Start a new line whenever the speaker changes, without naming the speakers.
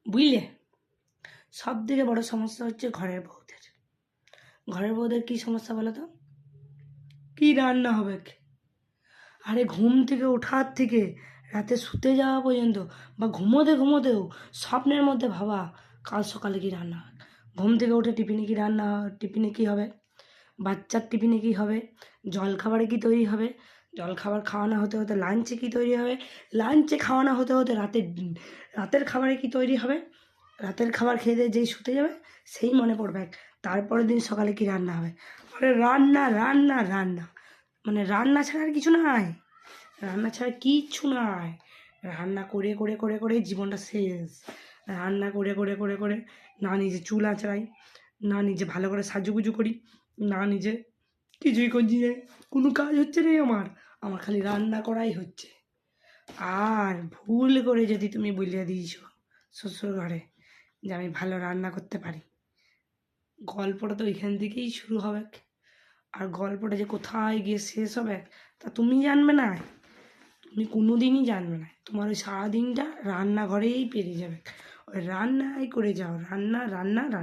বুঝলে? সব থেকে বড় সমস্যা হচ্ছে ঘরের বউদের কী সমস্যা বলো তো? কী রান্না হবে? আরে ঘুম থেকে ওঠার থেকে রাতে শুতে যাওয়া পর্যন্ত বা ঘুমোতেও স্বপ্নের মধ্যে ভাবা কাল সকালে কী রান্না হবে। ঘুম থেকে উঠে টিফিনে কী হবে, বাচ্চার টিফিনে কী হবে, জলখাবারে কী তৈরি হবে, জলখাবার খাওয়ানো হতে হতে লাঞ্চে কী তৈরি হবে, লাঞ্চে খাওয়ানো হতে হতে রাতের খাবারে কী তৈরি হবে, রাতের খাবার খেয়ে দিয়ে যেই শুতে যাবে সেই মনে পড়বে তারপরের দিন সকালে কী রান্না হবে। আরে রান্না রান্না রান্না, মানে রান্না ছাড়া আর কিছু নাই, রান্না ছাড়া কিচ্ছু নাই। রান্না করে করে করে করে জীবনটা শেষ। রান্না করে করে করে করে না নিজে চুল আঁচড়াই, না নিজে ভালো করে সাজুগুজু করি, না নিজে কিছুই করছি যে কোনো কাজ হচ্ছে না আমার খালি রান্না করাই হচ্ছে। আর ভুল করে যদি তুমি বলিয়ে দিয়েছ শ্বশুর ঘরে যে আমি ভালো রান্না করতে পারি, গল্পটা তো এখান থেকেই শুরু হবে। আর গল্পটা যে কোথায় গিয়ে শেষ হবে তা তুমি জানবে না, তুমি কোনো দিনই জানবে না। তোমার ওই সারাদিনটা রান্নাঘরেই পেরিয়ে যাবে, ওই রান্নাই করে যাও, রান্না রান্না রান্না।